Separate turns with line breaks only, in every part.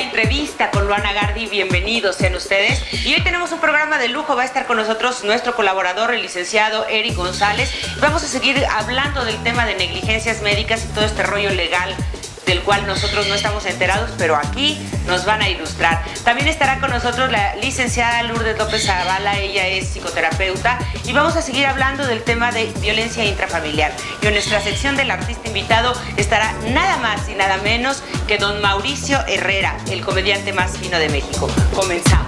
Entrevista con Luana Gardi, bienvenidos sean ustedes. Y hoy tenemos un programa de lujo, va a estar con nosotros nuestro colaborador, el licenciado Eric González. Vamos a seguir hablando del tema de negligencias médicas y todo este rollo legal del cual nosotros no estamos enterados, pero aquí nos van a ilustrar. También estará con nosotros la licenciada Lourdes López Zavala, ella es psicoterapeuta, y vamos a seguir hablando del tema de violencia intrafamiliar. Y en nuestra sección del artista invitado estará nada más y nada menos que don Mauricio Herrera, el comediante más fino de México. Comenzamos.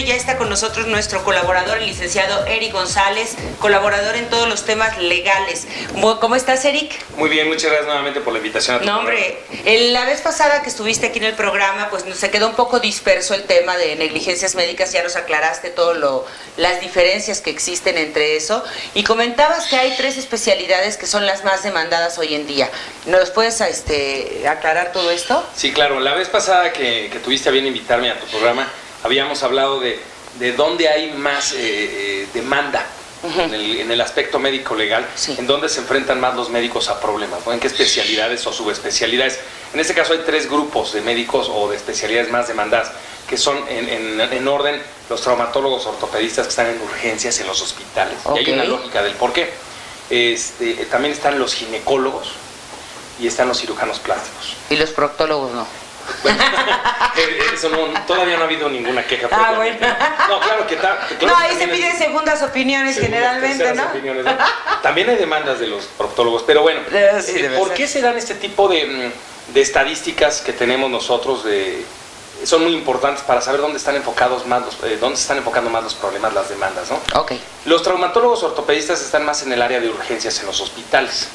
Ya está con nosotros nuestro colaborador, el licenciado Eric González, colaborador en todos los temas legales. ¿Cómo estás, Eric?
Muy bien, muchas gracias nuevamente por la invitación a tu programa.
La vez pasada que estuviste aquí en el programa, pues se quedó un poco disperso el tema de negligencias médicas, ya nos aclaraste las diferencias que existen entre eso, y comentabas que hay 3 especialidades que son las más demandadas hoy en día. ¿Nos puedes aclarar todo esto?
Sí, claro. La vez pasada que tuviste a bien invitarme a tu programa, habíamos hablado de dónde hay más demanda en el aspecto médico-legal, sí, en dónde se enfrentan más los médicos a problemas, ¿no? En qué especialidades o subespecialidades. En este caso hay 3 grupos de médicos o de especialidades más demandadas, que son en orden los traumatólogos ortopedistas que están en urgencias en los hospitales. Okay. Y hay una lógica del por qué. También están los ginecólogos y están los cirujanos plásticos.
¿Y los proctólogos no?
Bueno, eso todavía no ha habido ninguna queja.
Bueno.
No, claro que
no, ahí se piden segundas opiniones generalmente, ¿no?
Opiniones, ¿no? También hay demandas de los proctólogos, pero bueno, sí, ¿por qué se dan este tipo de estadísticas que tenemos nosotros? Son muy importantes para saber dónde están enfocados más dónde se están enfocando más los problemas, las demandas, ¿no?
Okay.
Los traumatólogos ortopedistas están más en el área de urgencias en los hospitales.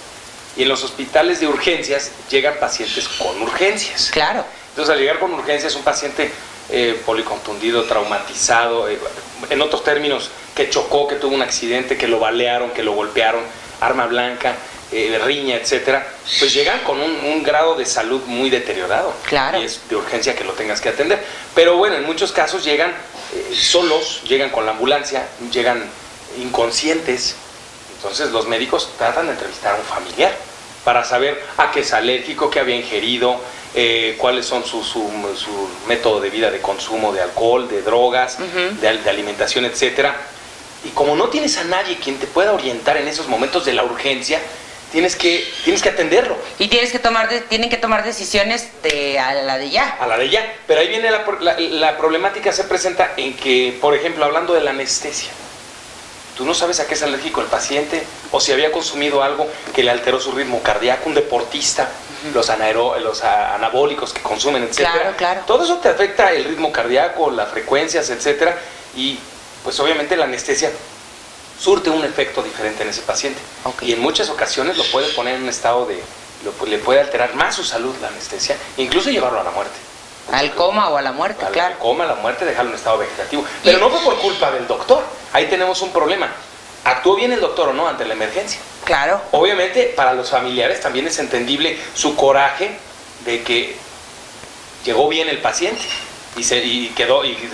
Y en los hospitales de urgencias llegan pacientes con urgencias.
Claro.
Entonces, al llegar con urgencias, un paciente policontundido, traumatizado, en otros términos, que chocó, que tuvo un accidente, que lo balearon, que lo golpearon, arma blanca, riña, etcétera, pues llegan con un grado de salud muy deteriorado.
Claro.
Y es de urgencia que lo tengas que atender. Pero bueno, en muchos casos llegan solos, llegan con la ambulancia, llegan inconscientes. Entonces los médicos tratan de entrevistar a un familiar para saber a qué es alérgico, qué había ingerido, cuáles son su método de vida de consumo de alcohol, de drogas, de alimentación, etcétera. Y como no tienes a nadie quien te pueda orientar en esos momentos de la urgencia, tienes que atenderlo. Y
tienen que tomar decisiones a la de ya.
A la de ya. Pero ahí viene la problemática, se presenta en que, por ejemplo, hablando de la anestesia, tú no sabes a qué es alérgico el paciente o si había consumido algo que le alteró su ritmo cardíaco, un deportista, los anabólicos que consumen, etcétera.
Claro, claro.
Todo eso te afecta el ritmo cardíaco, las frecuencias, etcétera, y pues obviamente la anestesia surte un efecto diferente en ese paciente. Okay. Y en muchas ocasiones lo puede poner en un estado le puede alterar más su salud la anestesia, incluso llevarlo a la muerte.
Al coma o a la muerte, claro.
Al coma, a la muerte, dejarlo en estado vegetativo. Pero no fue por culpa del doctor. Ahí tenemos un problema. ¿Actuó bien el doctor o no ante la emergencia?
Claro.
Obviamente, para los familiares también es entendible su coraje de que llegó bien el paciente y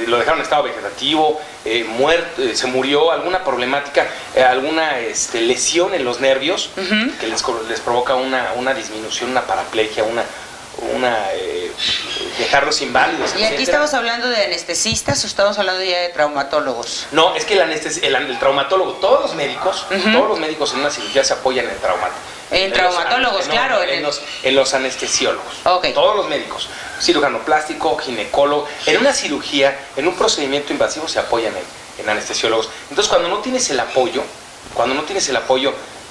lo dejaron en estado vegetativo, se murió, alguna problemática, alguna lesión en los nervios que les provoca una disminución, una paraplegia, dejarlos inválidos.
¿Y aquí estamos hablando de anestesistas o estamos hablando ya de traumatólogos?
No, es que el traumatólogo, todos los médicos en una cirugía se apoyan en
traumatólogos, claro.
En los anestesiólogos.
Okay.
Todos los médicos, cirujano plástico, ginecólogo, en una cirugía, en un procedimiento invasivo se apoyan en anestesiólogos. Entonces, cuando no tienes el apoyo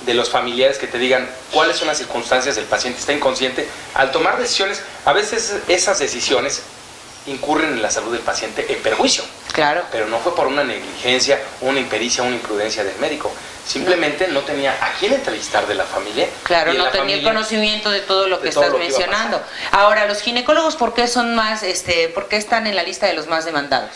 de los familiares que te digan cuáles son las circunstancias del paciente, está inconsciente, al tomar decisiones, a veces esas decisiones incurren en la salud del paciente en perjuicio.
Claro.
Pero no fue por una negligencia, una impericia, una imprudencia del médico. Simplemente no tenía a quién entrevistar de la familia.
Claro, no tenía el conocimiento de todo lo que estás mencionando. Ahora, los ginecólogos, ¿por qué son más, por qué están en la lista de los más demandados?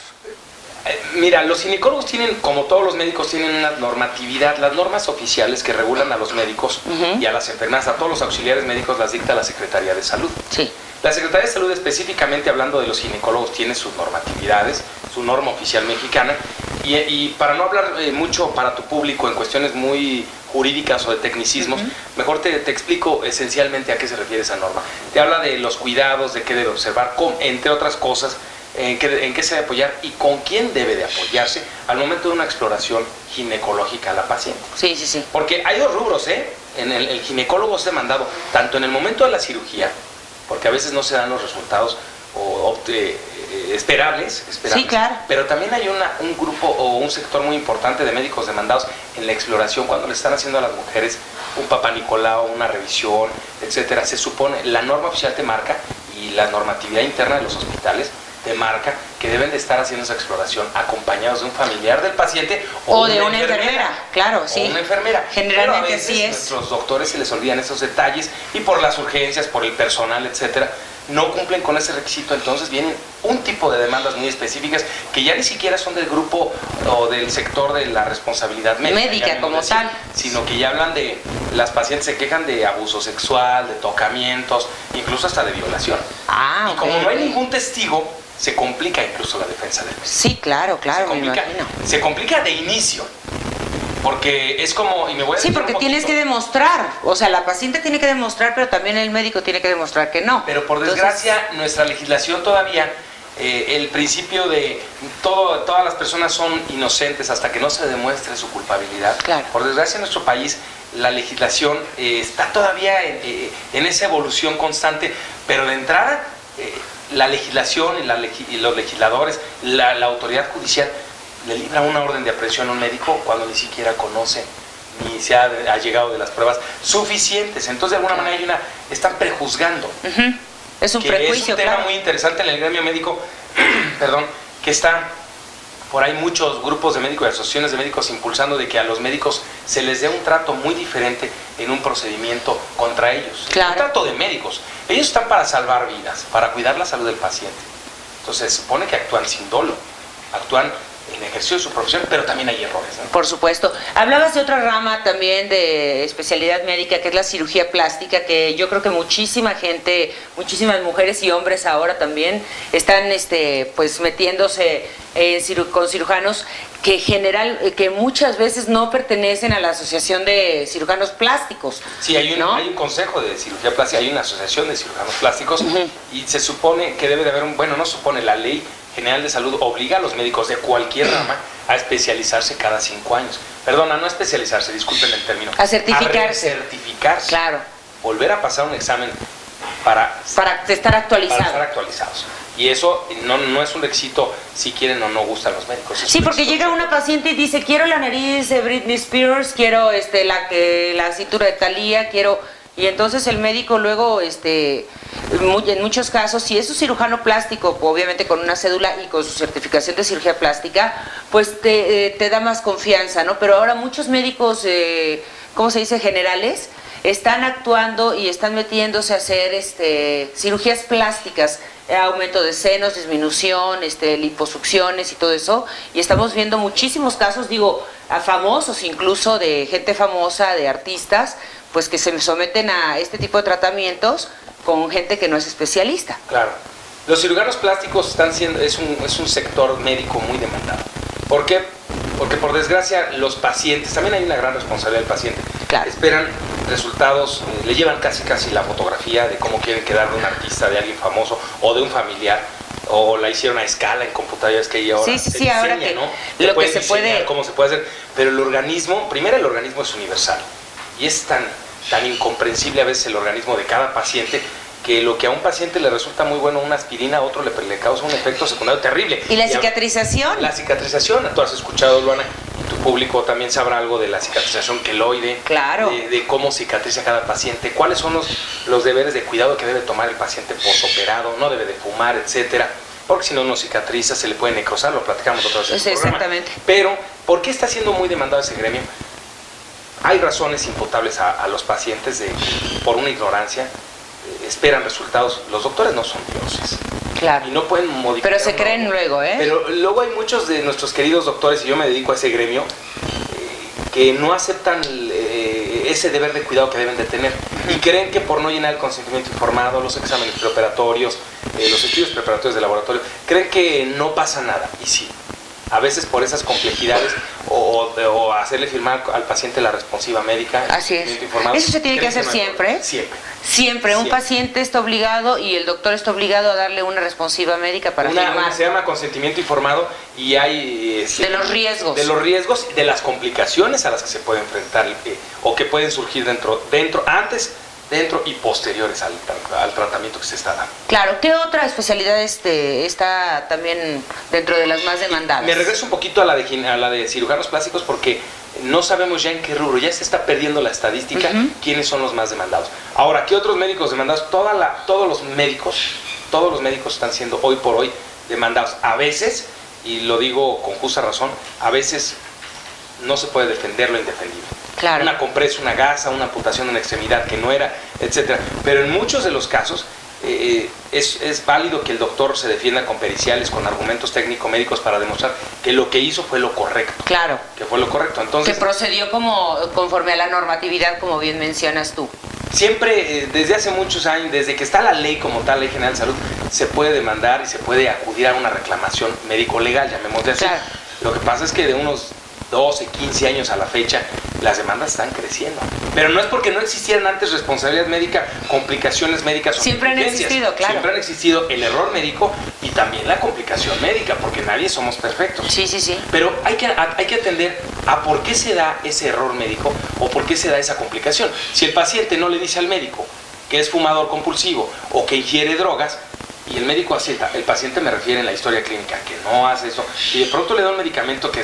Mira, los ginecólogos tienen, como todos los médicos, tienen una normatividad. Las normas oficiales que regulan a los médicos y a las enfermeras, a todos los auxiliares médicos, las dicta la Secretaría de Salud.
Sí.
La Secretaría de Salud, específicamente hablando de los ginecólogos, tiene sus normatividades, su norma oficial mexicana, y para no hablar mucho para tu público en cuestiones muy jurídicas o de tecnicismos, mejor te explico esencialmente a qué se refiere esa norma. Te habla de los cuidados, de qué debe observar, entre otras cosas, en qué se debe apoyar y con quién debe de apoyarse al momento de una exploración ginecológica a la paciente.
Sí, sí, sí.
Porque hay dos rubros, el ginecólogo es demandado tanto en el momento de la cirugía, porque a veces no se dan los resultados esperables,
sí, claro.
Pero también hay un grupo o un sector muy importante de médicos demandados en la exploración, cuando le están haciendo a las mujeres un papá Nicolau, una revisión, etcétera. Se supone, la norma oficial te marca, y la normatividad interna de los hospitales te marca que deben de estar haciendo esa exploración acompañados de un familiar del paciente
o de una enfermera. Claro, sí.
O una enfermera.
Generalmente
pero a veces
así es.
Nuestros doctores se les olvidan esos detalles y por las urgencias, por el personal, etcétera, no cumplen con ese requisito. Entonces vienen un tipo de demandas muy específicas que ya ni siquiera son del grupo o del sector de la responsabilidad médica
como tal,
sino que ya hablan de, las pacientes se quejan de abuso sexual, de tocamientos, incluso hasta de violación.
Y
como no hay ningún testigo, se complica incluso la defensa del médico.
Sí, claro,
Se complica de inicio. Porque es como, y me voy a
sí, porque tienes que demostrar, o sea, la paciente tiene que demostrar, pero también el médico tiene que demostrar que no.
Pero por desgracia, nuestra legislación todavía, el principio de todas las personas son inocentes hasta que no se demuestre su culpabilidad.
Claro.
Por desgracia, en nuestro país, la legislación está todavía en esa evolución constante, pero de entrada, la legislación y los legisladores, la autoridad judicial, le libra una orden de aprehensión a un médico cuando ni siquiera conoce ni se ha llegado de las pruebas suficientes. Entonces, de alguna manera están prejuzgando.
Es un prejuicio,
es un tema muy interesante en el gremio médico, perdón, que está por ahí muchos grupos de médicos y asociaciones de médicos impulsando de que a los médicos se les dé un trato muy diferente en un procedimiento contra ellos.
Claro.
Un trato de médicos. Ellos están para salvar vidas, para cuidar la salud del paciente. Entonces, se supone que actúan sin dolo, actúan en ejercicio de su profesión, pero también hay errores, ¿no?
Por supuesto. Hablabas de otra rama también de especialidad médica, que es la cirugía plástica, que yo creo que muchísima gente, muchísimas mujeres y hombres ahora también están pues metiéndose con cirujanos que muchas veces no pertenecen a la Asociación de Cirujanos Plásticos.
Sí, hay un consejo de cirugía plástica, hay una asociación de cirujanos plásticos, y se supone que debe de haber no supone, la Ley General de Salud obliga a los médicos de cualquier rama a especializarse cada 5 años. Perdona, no especializarse, disculpen el término.
A certificarse.
A recertificarse.
Claro.
Volver a pasar un examen para
estar actualizados.
Para estar actualizados. Y eso no es un requisito si quieren o no gustan los médicos.
Sí, porque llega una paciente y dice, quiero la nariz de Britney Spears, quiero la cintura de Thalía, quiero... Y entonces el médico luego, en muchos casos, si es un cirujano plástico, obviamente con una cédula y con su certificación de cirugía plástica, pues te da más confianza, ¿no? Pero ahora muchos médicos, ¿cómo se dice?, generales, están actuando y están metiéndose a hacer cirugías plásticas, aumento de senos, disminución, liposucciones y todo eso, y estamos viendo muchísimos casos, a famosos, incluso de gente famosa, de artistas, pues que se someten a este tipo de tratamientos con gente que no es especialista.
Claro. Los cirujanos plásticos es un sector médico muy demandado. ¿Por qué? Porque por desgracia los pacientes, también hay una gran responsabilidad del paciente,
claro,
esperan resultados, le llevan casi la fotografía de cómo quieren quedar de un artista, de alguien famoso o de un familiar, o la hicieron a escala en computadora, es que ahora
sí,
se diseña,
ahora que
¿no?
lo que se puede,
cómo se puede hacer, pero el organismo es universal y es tan incomprensible a veces el organismo de cada paciente, que lo que a un paciente le resulta muy bueno una aspirina, a otro le causa un efecto secundario terrible.
¿Y la cicatrización?
La cicatrización, tú has escuchado, Luana, y tu público también sabrá algo de la cicatrización queloide,
claro,
de cómo cicatriza cada paciente, cuáles son los deberes de cuidado que debe tomar el paciente postoperado, no debe de fumar, etcétera. porque si no, no cicatriza, se le puede necrosar, lo platicamos otra vez en el programa.
Exactamente.
Pero, ¿por qué está siendo muy demandado ese gremio? Hay razones imputables a los pacientes por una ignorancia, esperan resultados. Los doctores no son dioses.
Claro.
Y no pueden modificar.
Pero se creen luego, ¿eh?
Pero luego hay muchos de nuestros queridos doctores, y yo me dedico a ese gremio, que no aceptan ese deber de cuidado que deben de tener. Y creen que por no llenar el consentimiento informado, los exámenes preoperatorios, los estudios preparatorios de laboratorio, creen que no pasa nada. Y sí. A veces por esas complejidades o hacerle firmar al paciente la responsiva médica.
Así es. Eso se tiene que hacer siempre. Siempre. Un paciente está obligado y el doctor está obligado a darle una responsiva médica para firmar.
Se llama consentimiento informado y hay...
de los riesgos.
De los riesgos, de las complicaciones a las que se puede enfrentar o que pueden surgir antes, dentro y posteriores al tratamiento que se está dando.
Claro, ¿qué otra especialidad está también dentro de las más demandadas?
Me regreso un poquito a la de cirujanos plásticos porque no sabemos ya en qué rubro, ya se está perdiendo la estadística, quiénes son los más demandados. Ahora, ¿qué otros médicos demandados? Todos los médicos están siendo hoy por hoy demandados. A veces, y lo digo con justa razón, a veces no se puede defender lo indefendible.
Claro.
Una compresa, una gasa, una amputación de una extremidad que no era, etcétera. Pero en muchos de los casos es válido que el doctor se defienda con periciales, con argumentos técnico-médicos para demostrar que lo que hizo fue lo correcto.
Claro.
Que fue lo correcto. Entonces,
que procedió conforme a la normatividad, como bien mencionas tú.
Siempre, desde hace muchos años, desde que está la ley como tal, Ley General de Salud, se puede demandar y se puede acudir a una reclamación médico-legal, llamémosle así.
Claro.
Lo que pasa es que de unos 12, 15 años a la fecha, las demandas están creciendo. Pero no es porque no existieran antes responsabilidad médica, complicaciones médicas o
siempre han existido, claro.
Siempre han existido el error médico y también la complicación médica, porque nadie somos perfectos.
Sí.
Pero hay que atender a por qué se da ese error médico o por qué se da esa complicación. Si el paciente no le dice al médico que es fumador compulsivo o que ingiere drogas, y el médico acierta, el paciente me refiere en la historia clínica que no hace eso, y de pronto le da un medicamento que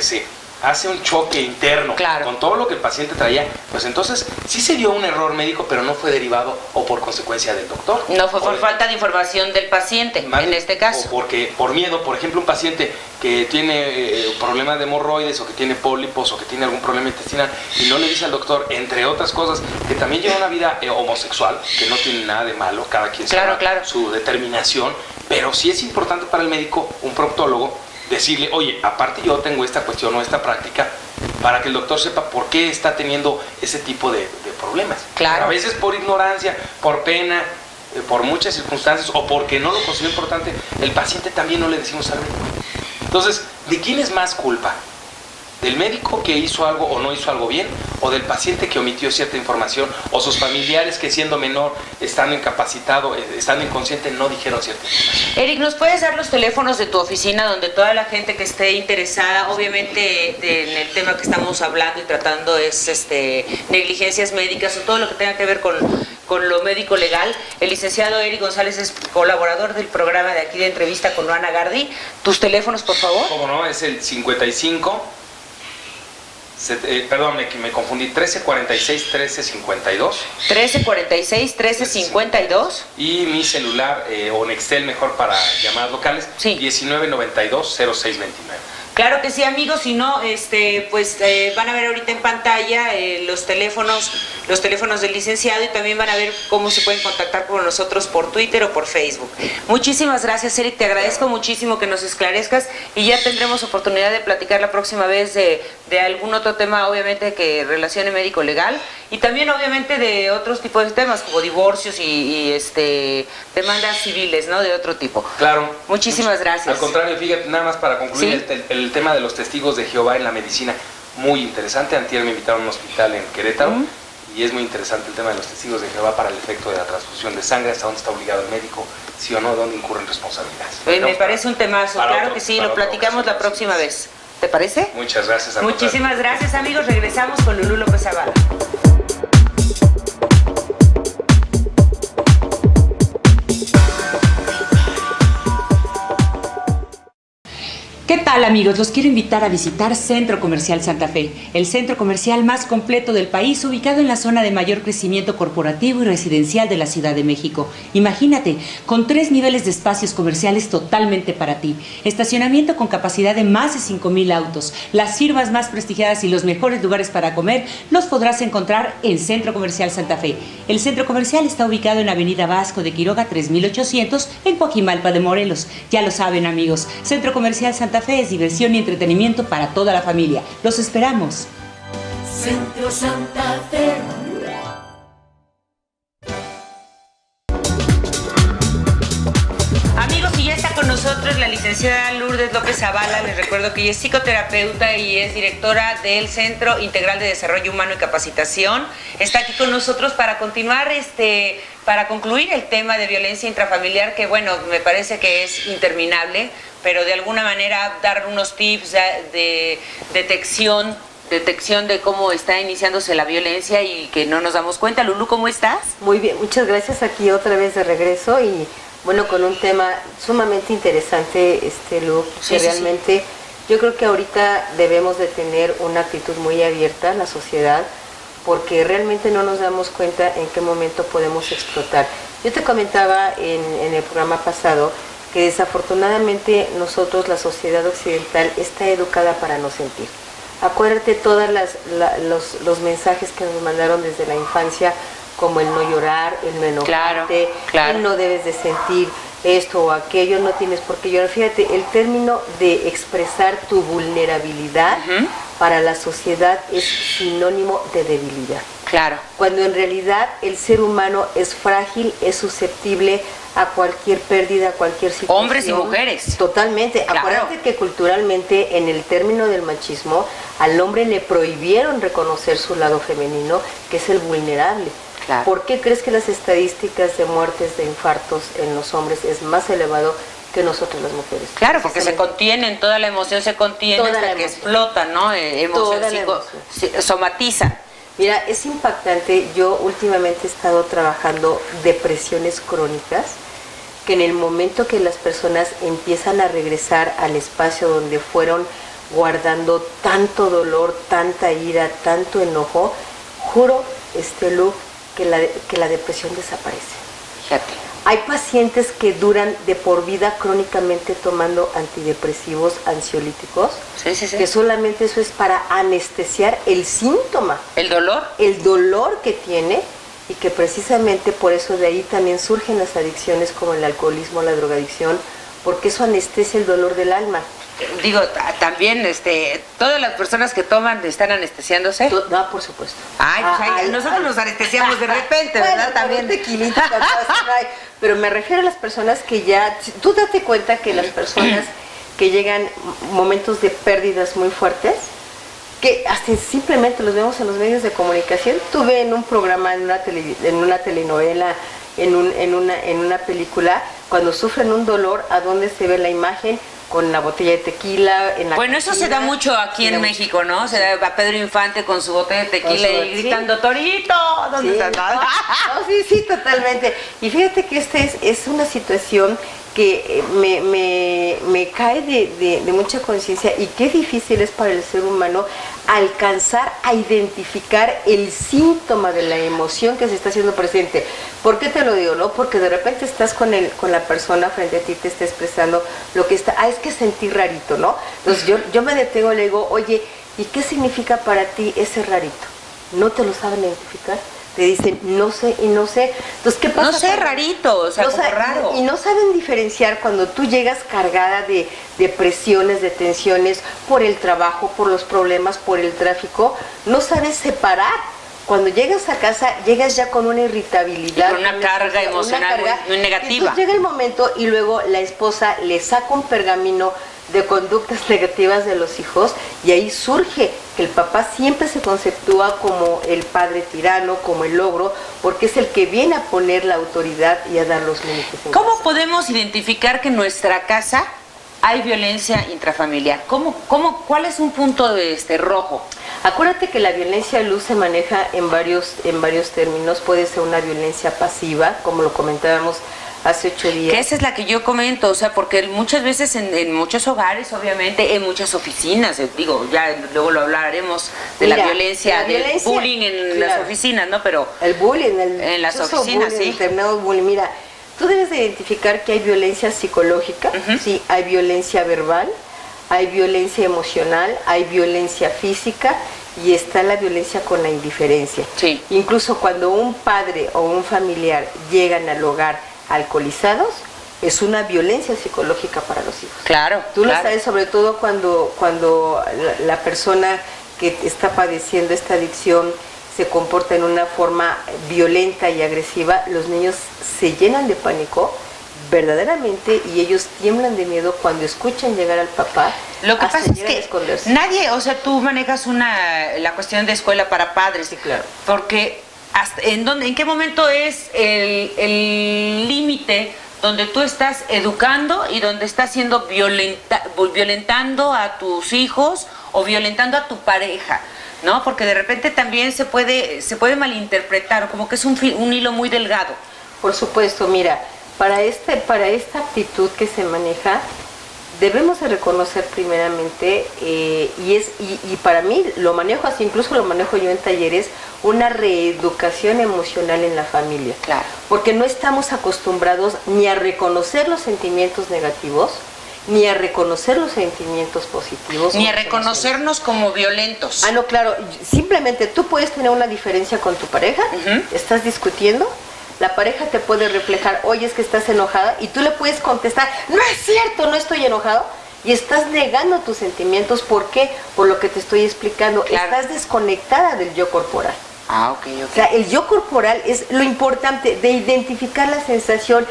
hace un choque interno con todo lo que el paciente traía, pues entonces sí se dio un error médico, pero no fue derivado o por consecuencia del doctor.
No fue por falta de información del paciente, en este caso.
O porque por miedo, por ejemplo, un paciente que tiene problemas de hemorroides o que tiene pólipos o que tiene algún problema intestinal y no le dice al doctor, entre otras cosas, que también lleva una vida homosexual, que no tiene nada de malo, cada quien sabe su determinación, pero sí es importante para el médico, un proctólogo, decirle, oye, aparte yo tengo esta cuestión o esta práctica, para que el doctor sepa por qué está teniendo ese tipo de problemas.
Claro.
A veces por ignorancia, por pena, por muchas circunstancias o porque no lo considera importante, el paciente también no le decimos al médico. Entonces, ¿de quién es más culpa? ¿Del médico que hizo algo o no hizo algo bien? ¿O del paciente que omitió cierta información? ¿O sus familiares que siendo menor, estando incapacitado, estando inconsciente, no dijeron cierta información?
Eric, ¿nos puedes dar los teléfonos de tu oficina donde toda la gente que esté interesada, obviamente en el tema que estamos hablando y tratando es negligencias médicas o todo lo que tenga que ver con lo médico legal? El licenciado Eric González es colaborador del programa de aquí de entrevista con Ana Gardi. ¿Tus teléfonos, por favor?
¿Cómo no? Es el 55... me confundí, 1346-1352.
1346-1352.
Y mi celular, o Nextel mejor para llamadas locales, 1992-0629.
Claro que sí, amigos, si no, van a ver ahorita en pantalla los teléfonos del licenciado y también van a ver cómo se pueden contactar con nosotros por Twitter o por Facebook. Muchísimas gracias, Eric, te agradezco muchísimo que nos esclarezcas y ya tendremos oportunidad de platicar la próxima vez de algún otro tema, obviamente, que relacione médico-legal y también, obviamente, de otros tipos de temas como divorcios y demandas civiles, ¿no? De otro tipo.
Claro.
Muchísimas gracias.
Al contrario, fíjate, nada más para concluir, ¿sí? el tema de los testigos de Jehová en la medicina, muy interesante. Antier me invitaron a un hospital en Querétaro y es muy interesante el tema de los testigos de Jehová para el efecto de la transfusión de sangre, hasta dónde está obligado el médico, sí o no, dónde incurren responsabilidades.
Me parece un temazo, claro que sí, lo platicamos la próxima vez. ¿Te parece?
Muchas gracias.
Muchísimas gracias, amigos. Regresamos con Lulú López Zavala.
¿Qué tal, amigos? Los quiero invitar a visitar Centro Comercial Santa Fe, el centro comercial más completo del país, ubicado en la zona de mayor crecimiento corporativo y residencial de la Ciudad de México. Imagínate, con 3 niveles de espacios comerciales totalmente para ti, estacionamiento con capacidad de más de 5,000 autos, las firmas más prestigiadas y los mejores lugares para comer los podrás encontrar en Centro Comercial Santa Fe. El centro comercial está ubicado en Avenida Vasco de Quiroga 3800 en Coajimalpa de Morelos. Ya lo saben, amigos, Centro Comercial Santa Fe es diversión y entretenimiento para toda la familia. Los esperamos.
Centro Santa Fe.
Amigos, y ya está con nosotros la licenciada Lourdes López Zavala. Les recuerdo que ella es psicoterapeuta y es directora del Centro Integral de Desarrollo Humano y Capacitación. Está aquí con nosotros para continuar, para concluir el tema de violencia intrafamiliar, que bueno, me parece que es interminable, pero de alguna manera dar unos tips de detección de cómo está iniciándose la violencia y que no nos damos cuenta. Lulú, ¿cómo estás?
Muy bien, muchas gracias, aquí otra vez de regreso y bueno, con un tema sumamente interesante, Lu, que realmente yo creo que ahorita debemos de tener una actitud muy abierta en la sociedad, porque realmente no nos damos cuenta en qué momento podemos explotar. Yo te comentaba en el programa pasado que desafortunadamente nosotros, la sociedad occidental, está educada para no sentir. Acuérdate todos los mensajes que nos mandaron desde la infancia, como el no llorar, el no enojarte, el no debes de sentir esto o aquello, no tienes por qué llorar. Fíjate, el término de expresar tu vulnerabilidad para la sociedad es sinónimo de debilidad.
Claro.
Cuando en realidad el ser humano es frágil, es susceptible a cualquier pérdida, a cualquier situación.
Hombres y mujeres.
Totalmente.
Claro.
Acuérdate que culturalmente, en el término del machismo, al hombre le prohibieron reconocer su lado femenino, que es el vulnerable.
Claro.
¿Por qué crees que las estadísticas de muertes de infartos en los hombres es más elevado que nosotros las mujeres?
Claro, porque se contienen, toda la emoción se contiene
Toda
hasta
la
que
emoción.
explota, ¿no? Somatiza.
Mira, es impactante. Yo últimamente he estado trabajando depresiones crónicas, que en el momento que las personas empiezan a regresar al espacio donde fueron guardando tanto dolor, tanta ira, tanto enojo, juro, Lu, que la depresión desaparece.
Fíjate.
Hay pacientes que duran de por vida crónicamente tomando antidepresivos, ansiolíticos, que solamente eso es para anestesiar el síntoma.
¿El dolor?
El dolor que tiene, y que precisamente por eso de ahí también surgen las adicciones como el alcoholismo, la drogadicción, porque eso anestesia el dolor del alma.
Digo, también, todas las personas que toman están anestesiándose.
No, por supuesto.
Nosotros nos anestesiamos de repente,
bueno,
¿verdad? También.
Tequilita, pero me refiero a las personas que ya, tú date cuenta que las personas que llegan momentos de pérdidas muy fuertes, que hasta simplemente los vemos en los medios de comunicación. Tuve en un programa, en una telenovela, en una película, cuando sufren un dolor, a dónde se ve la imagen, con la botella de tequila en la
Bueno, eso se da mucho aquí en México, ¿no? Se da a Pedro Infante con su botella de tequila y gritando, ¡Torito! ¿Dónde estás?
No, sí, totalmente. Y fíjate que es una situación que me cae de mucha conciencia, y qué difícil es para el ser humano alcanzar a identificar el síntoma de la emoción que se está haciendo presente. ¿Por qué te lo digo, no? Porque de repente estás con la persona frente a ti, te está expresando lo que está, es que sentí rarito, ¿no? Entonces yo me detengo y le digo, oye, ¿y qué significa para ti ese rarito? ¿No te lo saben identificar? Te dicen, no sé y no sé. Entonces, ¿qué pasa?
No sé, rarito, o sea, como raro.
Y no saben diferenciar cuando tú llegas cargada de presiones, de tensiones, por el trabajo, por los problemas, por el tráfico. No sabes separar. Cuando llegas a casa, llegas ya con una irritabilidad.
Y con una carga emocional muy negativa.
Entonces llega el momento y luego la esposa le saca un pergamino de conductas negativas de los hijos, y ahí surge que el papá siempre se conceptúa como el padre tirano, como el ogro, porque es el que viene a poner la autoridad y a dar los límites.
¿Cómo podemos identificar que en nuestra casa hay violencia intrafamiliar? ¿Cuál es un punto rojo?
Acuérdate que la violencia, Luz, se maneja en varios términos. Puede ser una violencia pasiva, como lo comentábamos hace 8 días.
Que esa es la que yo comento, o sea, porque muchas veces en muchos hogares, obviamente, en muchas oficinas, digo, ya luego lo hablaremos de la violencia, del bullying en las oficinas, ¿no? Pero
el bullying,
en las oficinas,
bullying, el terminado bullying, mira, tú debes de identificar que hay violencia psicológica, sí, hay violencia verbal, hay violencia emocional, hay violencia física y está la violencia con la indiferencia.
Sí.
Incluso cuando un padre o un familiar llegan al hogar alcoholizados, es una violencia psicológica para los hijos.
Claro.
Tú lo sabes, sobre todo cuando la persona que está padeciendo esta adicción se comporta en una forma violenta y agresiva, los niños se llenan de pánico verdaderamente y ellos tiemblan de miedo cuando escuchan llegar al papá.
Lo que pasa es que
esconderse.
nadie, o sea, tú manejas la cuestión de escuela para padres.
Sí, claro.
Porque ¿en qué momento es el límite donde tú estás educando y donde estás siendo violentando a tus hijos o violentando a tu pareja? ¿No? Porque de repente también se puede malinterpretar, como que es un hilo muy delgado.
Por supuesto, mira, para esta actitud que se maneja, debemos de reconocer primeramente, y para mí lo manejo así, incluso lo manejo yo en talleres, una reeducación emocional en la familia.
Claro.
Porque no estamos acostumbrados ni a reconocer los sentimientos negativos, ni a reconocer los sentimientos positivos.
Ni a reconocernos como violentos.
Ah, no, claro, simplemente tú puedes tener una diferencia con tu pareja, estás discutiendo, la pareja te puede reflejar, oye, es que estás enojada, y tú le puedes contestar, no es cierto, no estoy enojado, y estás negando tus sentimientos. ¿Por qué? Por lo que te estoy explicando, claro. Estás desconectada del yo corporal.
Ah, ok.
O sea, el yo corporal es lo importante de identificar la sensación,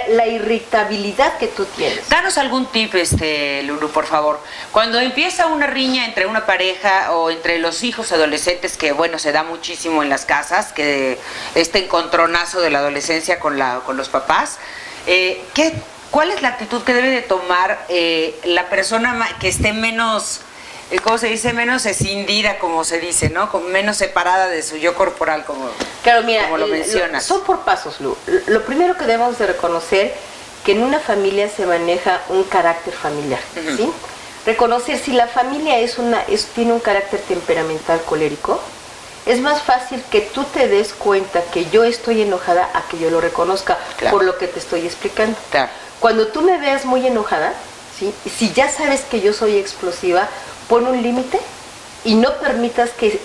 la irritabilidad que tú tienes.
Danos algún tip, Lulu, por favor. Cuando empieza una riña entre una pareja o entre los hijos adolescentes, que bueno, se da muchísimo en las casas, que este encontronazo de la adolescencia con los papás, ¿cuál es la actitud que debe de tomar la persona que esté menos... ¿cómo se dice? Menos escindida, como se dice, ¿no? Menos separada de su yo corporal, como lo mencionas.
Son por pasos, Lu. Lo primero que debemos de reconocer, que en una familia se maneja un carácter familiar, ¿sí? Reconocer si la familia tiene un carácter temperamental colérico, es más fácil que tú te des cuenta que yo estoy enojada a que yo lo reconozca, claro, por lo que te estoy explicando.
Claro.
Cuando tú me veas muy enojada, ¿sí? Si ya sabes que yo soy explosiva, pon un límite y no permitas que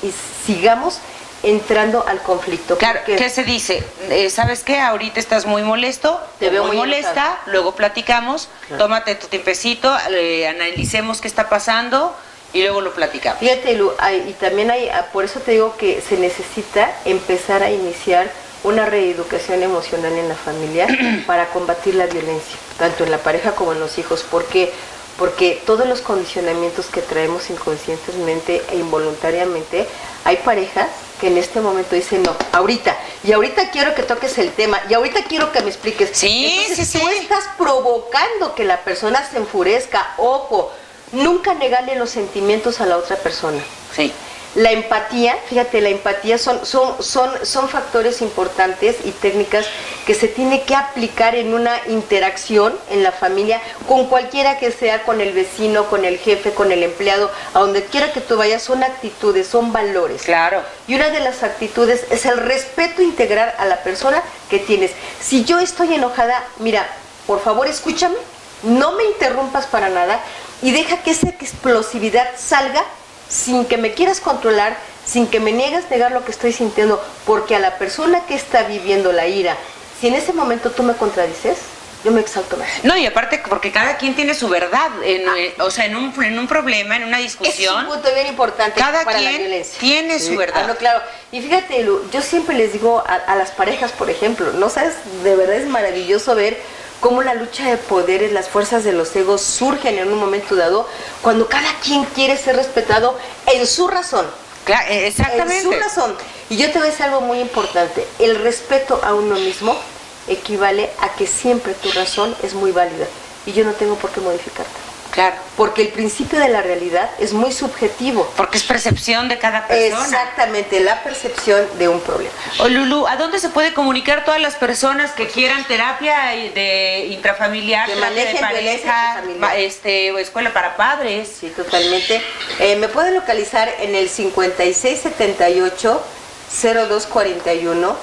sigamos entrando al conflicto.
Claro, ¿qué se dice? ¿Sabes qué? Ahorita estás muy molesto,
te veo muy
molesta,
enojada.
Luego platicamos, claro, tómate tu tiempecito, analicemos qué está pasando y luego lo platicamos.
Fíjate, Lu, y también por eso te digo que se necesita empezar a iniciar una reeducación emocional en la familia para combatir la violencia, tanto en la pareja como en los hijos. Porque todos los condicionamientos que traemos inconscientemente e involuntariamente, hay parejas que en este momento dicen, no, ahorita quiero que toques el tema, y ahorita quiero que me expliques.
Sí,
entonces, tú estás provocando que la persona se enfurezca. Ojo, nunca negarle los sentimientos a la otra persona.
Sí.
La empatía, fíjate, la empatía son factores importantes y técnicas que se tiene que aplicar en una interacción en la familia, con cualquiera que sea, con el vecino, con el jefe, con el empleado, a donde quiera que tú vayas. Son actitudes, son valores.
Claro.
Y una de las actitudes es el respeto integral a la persona que tienes. Si yo estoy enojada, mira, por favor escúchame, no me interrumpas para nada y deja que esa explosividad salga sin que me quieras controlar, sin que me niegues negar lo que estoy sintiendo, porque a la persona que está viviendo la ira, si en ese momento tú me contradices, yo me exalto más.
No, y aparte porque cada quien tiene su verdad, o sea, en un problema, en una discusión.
Es un punto bien importante
cada
para
quien
la violencia.
Tiene su verdad.
No, claro. Y fíjate, Lu, yo siempre les digo a las parejas, por ejemplo, no sabes, de verdad es maravilloso ver cómo la lucha de poderes, las fuerzas de los egos surgen en un momento dado, cuando cada quien quiere ser respetado en su razón.
Claro, exactamente.
En su razón. Y yo te voy a decir algo muy importante. El respeto a uno mismo equivale a que siempre tu razón es muy válida y yo no tengo por qué modificarte.
Claro.
Porque el principio de la realidad es muy subjetivo.
Porque es percepción de cada persona.
Exactamente, la percepción de un problema.
Lulú, ¿a dónde se puede comunicar todas las personas que quieran terapia de intrafamiliar,
Que
terapia de
manejen
pareja,
violencia
o escuela para padres?
Sí, totalmente. Me pueden localizar en el 5678-0241,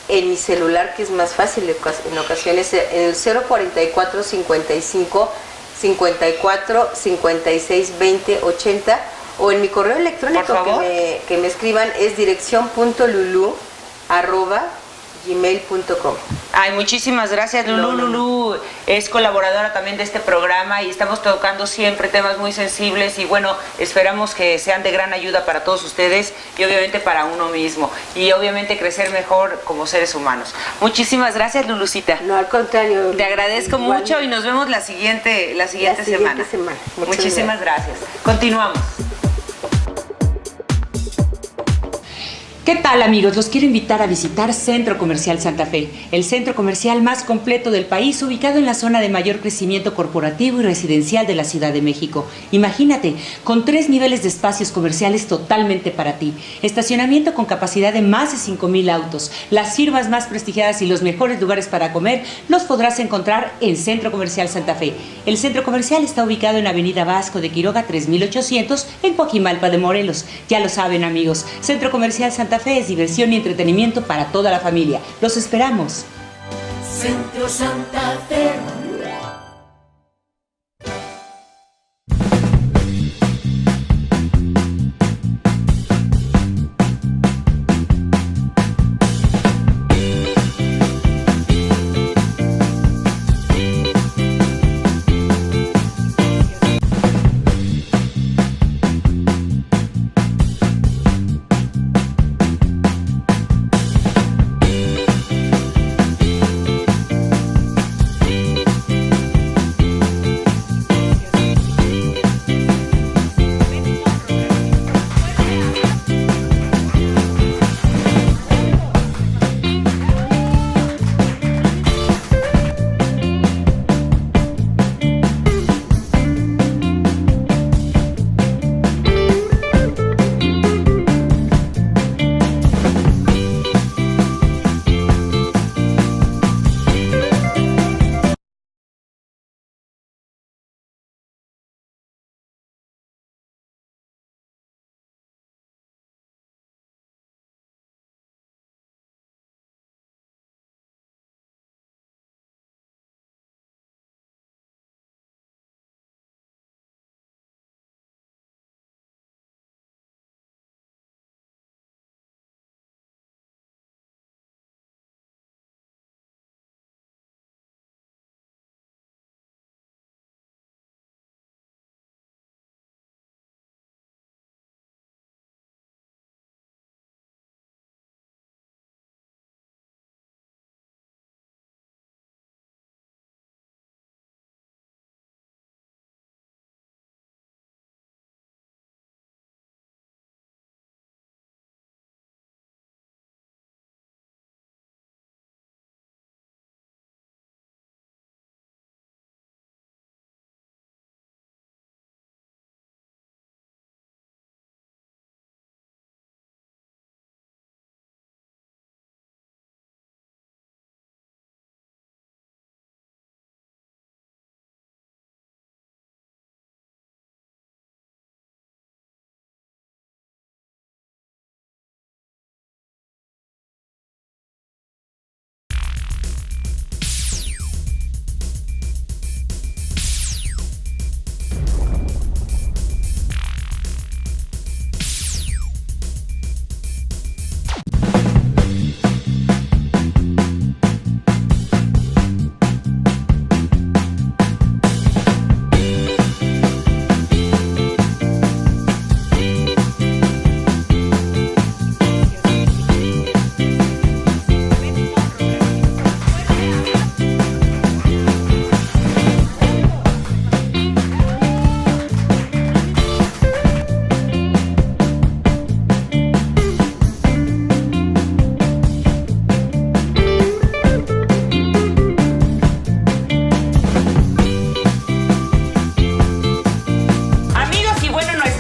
en mi celular, que es más fácil en ocasiones, en el 044-55-54-56-20-80, o en mi correo electrónico que me escriban, es dirección.lulu@gmail.com.
Ay, muchísimas gracias, Lulú. Lulú es colaboradora también de este programa y estamos tocando siempre temas muy sensibles y bueno, esperamos que sean de gran ayuda para todos ustedes y obviamente para uno mismo y obviamente crecer mejor como seres humanos. Muchísimas gracias, Lulucita.
No, al contrario.
Te agradezco mucho y nos vemos la siguiente semana. Muchísimas gracias. Continuamos.
¿Qué tal, amigos? Los quiero invitar a visitar Centro Comercial Santa Fe, el centro comercial más completo del país, ubicado en la zona de mayor crecimiento corporativo y residencial de la Ciudad de México. Imagínate, con 3 niveles de espacios comerciales totalmente para ti, estacionamiento con capacidad de más de 5,000 autos, las firmas más prestigiadas y los mejores lugares para comer los podrás encontrar en Centro Comercial Santa Fe. El centro comercial está ubicado en Avenida Vasco de Quiroga 3800 en Coajimalpa de Morelos. Ya lo saben, amigos, Centro Comercial Santa Fe es diversión y entretenimiento para toda la familia. Los esperamos.
Centro Santa Fe.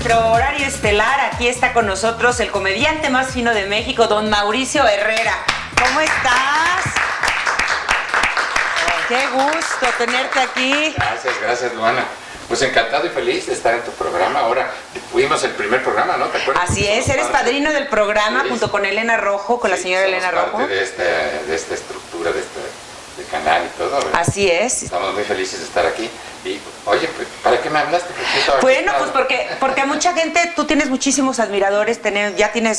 nuestro horario estelar, aquí está con nosotros el comediante más fino de México, don Mauricio Herrera. ¿Cómo estás? Qué gusto tenerte aquí.
Gracias, Luana. Pues encantado y feliz de estar en tu programa. Ahora fuimos el primer programa, ¿no? ¿Te acuerdas?
Así es, eres padrino del programa junto con Elena Rojo, con la señora Elena Rojo.
Parte de esta estructura, de canal y todo, ¿verdad?
Así es.
Estamos muy felices de estar aquí. Y, oye, pues, ¿para qué me hablaste?
Bueno, pues porque a mucha gente, tú tienes muchísimos admiradores,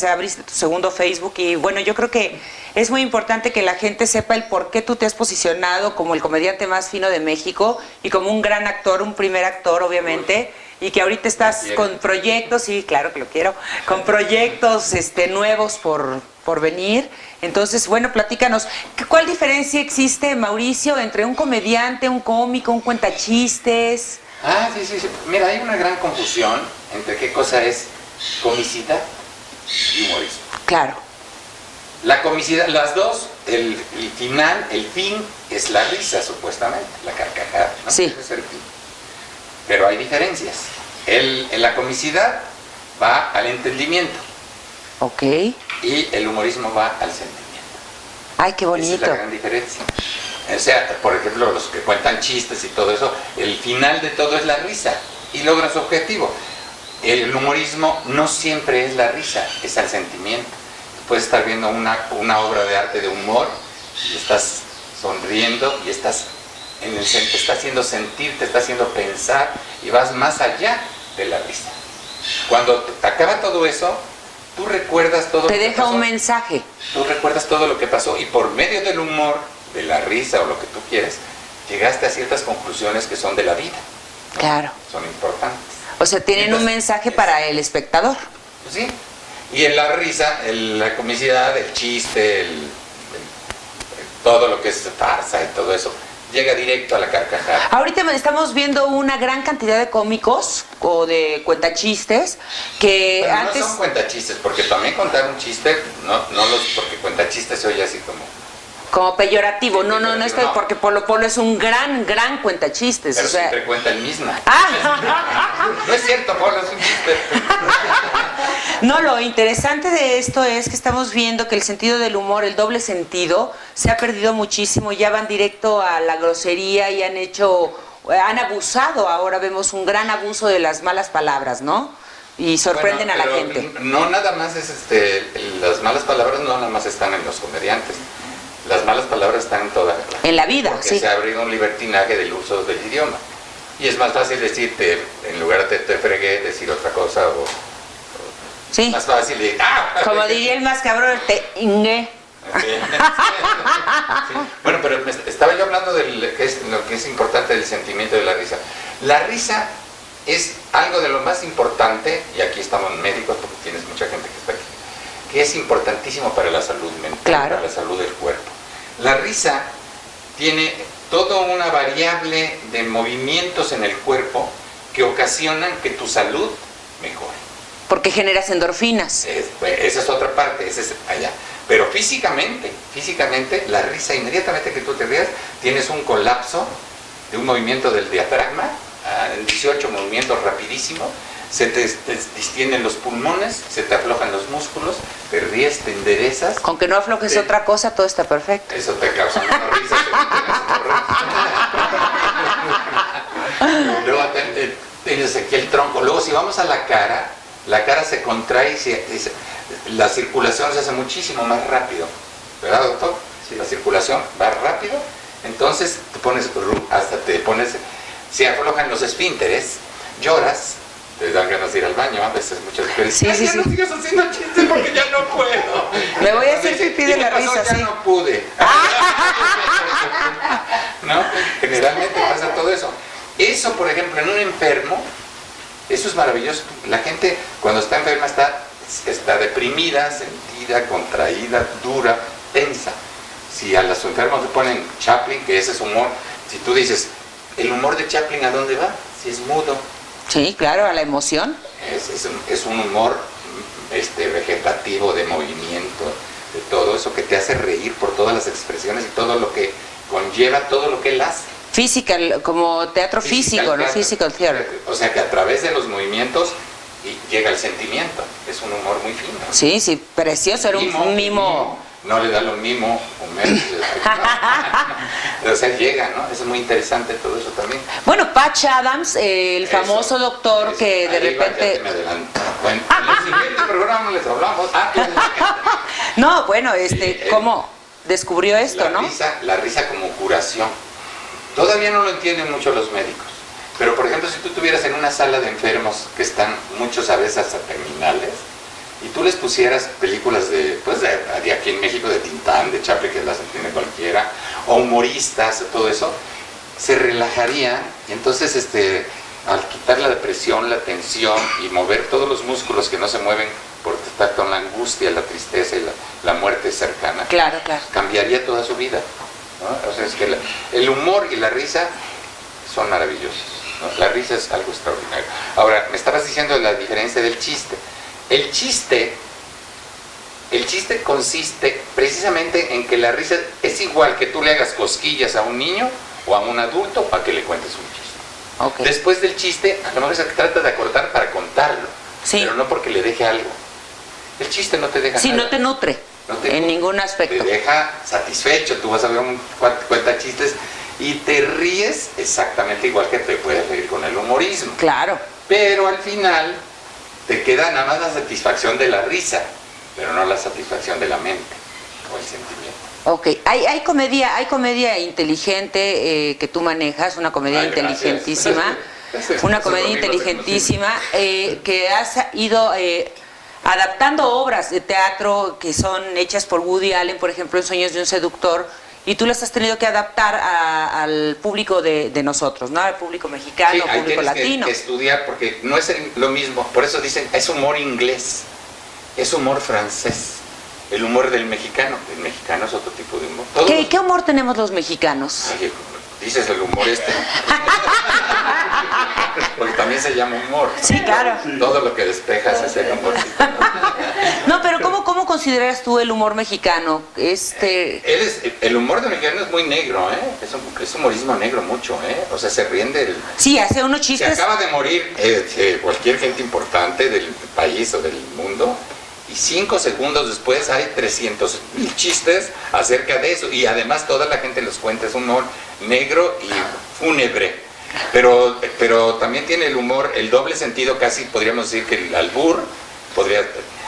abriste tu segundo Facebook y bueno, yo creo que es muy importante que la gente sepa el por qué tú te has posicionado como el comediante más fino de México y como un gran actor, un primer actor, obviamente. Y que ahorita estás con proyectos, sí, claro que lo quiero, con proyectos nuevos por venir. Entonces, bueno, platícanos, ¿cuál diferencia existe, Mauricio, entre un comediante, un cómico, un cuentachistes?
Sí. Mira, hay una gran confusión entre qué cosa es comicidad y humorismo.
Claro.
La comicidad, las dos, el fin es la risa, supuestamente, la carcajada, ¿no?
Sí.
Ese es el fin. Pero hay diferencias. En la comicidad va al entendimiento.
Ok.
Y el humorismo va al sentimiento.
Ay, qué bonito.
Esa es la gran diferencia. O sea, por ejemplo, los que cuentan chistes y todo eso, el final de todo es la risa y logran su objetivo. El humorismo no siempre es la risa, es al sentimiento. Puedes estar viendo una obra de arte de humor y estás sonriendo y te está haciendo sentir, te está haciendo pensar y vas más allá de la risa. Cuando te acaba todo eso, tú recuerdas todo lo que pasó. Te deja
un mensaje.
Tú recuerdas todo lo que pasó y por medio del humor, de la risa o lo que tú quieres, llegaste a ciertas conclusiones que son de la vida, ¿no?
Claro.
Son importantes.
O sea, tienen un mensaje para el espectador.
Sí. Y en la risa, la comicidad, el chiste, todo lo que es farsa y todo eso, llega directo a la carcajada.
Ahorita estamos viendo una gran cantidad de cómicos o de cuentachistes que
pero
antes...
no son cuentachistes, porque también contar un chiste, porque cuentachistes se oye así como
peyorativo, no,
no.
porque Polo Polo es un gran cuentachistes.
Pero siempre cuenta el mismo. No es cierto, Polo, es un chiste.
No, lo interesante de esto es que estamos viendo que el sentido del humor, el doble sentido, se ha perdido muchísimo, ya van directo a la grosería y han abusado, ahora vemos un gran abuso de las malas palabras, ¿no? Y sorprenden a la gente.
No nada más las malas palabras no nada más están en los comediantes. Las malas palabras están en toda
la vida,
porque
sí.
Se ha abrido un libertinaje del uso del idioma. Y es más fácil decirte, en lugar de te fregué, decir otra cosa
sí.
Más fácil de...
Como diría el más cabrón, te ingué.
Sí. Bueno, pero estaba yo hablando de lo que es importante del sentimiento de la risa. La risa es algo de lo más importante, y aquí estamos médicos porque tienes mucha gente que está aquí, que es importantísimo para la salud mental,
claro.
Para la salud del cuerpo. La risa tiene toda una variable de movimientos en el cuerpo que ocasionan que tu salud mejore.
Porque generas endorfinas.
Esa es otra parte, esa es allá. Pero físicamente, la risa, inmediatamente que tú te rías, tienes un colapso de un movimiento del diafragma, en 18 movimientos rapidísimo, se te distienden los pulmones, se te aflojan los músculos, te ríes, te enderezas.
Con que no aflojes otra cosa, todo está perfecto.
Eso te causa una risa. Luego tienes aquí el tronco. Luego si vamos a la cara se contrae y la circulación se hace muchísimo más rápido. ¿Verdad, doctor? Sí. La circulación va rápido, entonces se aflojan los esfínteres, lloras, te dan ganas de ir al baño, a veces muchas veces.
Sí.
No sigas haciendo chistes porque ya no puedo.
Me voy a hacer pipí de la risa,
ya
sí.
no pude. ¿No? Generalmente pasa todo eso. Eso, por ejemplo, en un enfermo, eso es maravilloso. La gente cuando está enferma está deprimida, sentida, contraída, dura, tensa. Si a los enfermos le ponen Chaplin, que ese es humor, si tú dices, ¿el humor de Chaplin a dónde va? Si es mudo.
Sí, claro, a la emoción.
Es un humor vegetativo, de movimiento, de todo eso que te hace reír por todas las expresiones y todo lo que conlleva, todo lo que él hace.
Physical, como teatro físico, ¿no? Physical theater.
O sea que a través de los movimientos, y llega al sentimiento. Es un humor muy fino.
Sí, sí, precioso, era un mimo.
No le da lo mismo comer. O sea, llega, ¿no? Es muy interesante todo eso también.
Bueno, Patch Adams, el famoso doctor que de repente...
Bueno, en el siguiente programa les hablamos.
No, bueno, ¿cómo descubrió esto, no?
La risa como curación. Todavía no lo entienden mucho los médicos. Pero, por ejemplo, si tú estuvieras en una sala de enfermos que están muchos a veces hasta terminales, y tú les pusieras películas de aquí en México, de Tintán, de Chaplin, que las entiende cualquiera, o humoristas, todo eso, se relajarían, y entonces al quitar la depresión, la tensión y mover todos los músculos que no se mueven por estar con la angustia, la tristeza y la muerte cercana,
claro, claro,
cambiaría toda su vida, ¿no? O sea, es que el humor y la risa son maravillosos, ¿no? La risa es algo extraordinario. Ahora, me estabas diciendo la diferencia del chiste. El chiste consiste precisamente en que la risa es igual que tú le hagas cosquillas a un niño o a un adulto para que le cuentes un chiste.
Okay.
Después del chiste, a lo mejor se trata de acortar para contarlo,
sí,
pero no porque le deje algo. El chiste no te deja
sí,
nada.
no te nutre, en ningún aspecto.
Te deja satisfecho. Tú vas a ver un cuenta chistes y te ríes exactamente igual que te puedes reír con el humorismo.
Claro.
Pero al final te queda nada más la satisfacción de la risa, pero no la satisfacción de la mente o el sentimiento.
Ok, hay comedia inteligente que tú manejas, una comedia inteligentísima, una comedia inteligentísima que has ido adaptando obras de teatro que son hechas por Woody Allen, por ejemplo, en Sueños de un seductor, y tú las has tenido que adaptar al público de nosotros, ¿no? Al público mexicano, al público latino.
Que estudiar porque no es lo mismo, por eso dicen, es humor inglés, es humor francés, el humor del mexicano es otro tipo de humor.
¿Qué humor tenemos los mexicanos?
Oye, dices el humor porque también se llama humor.
Sí, claro.
Todo lo que despejas es el humor.
No, pero ¿cómo consideras tú el humor mexicano?
El humor de mexicano es muy negro, ¿eh? Es humorismo negro mucho, ¿eh? O sea, se ríen del...
Sí, hace unos chistes...
Se acaba de morir cualquier gente importante del país o del mundo, y 5 segundos después hay 300,000 chistes acerca de eso, y además toda la gente los cuenta, es un humor negro y fúnebre. Pero también tiene el humor, el doble sentido, casi podríamos decir que el albur,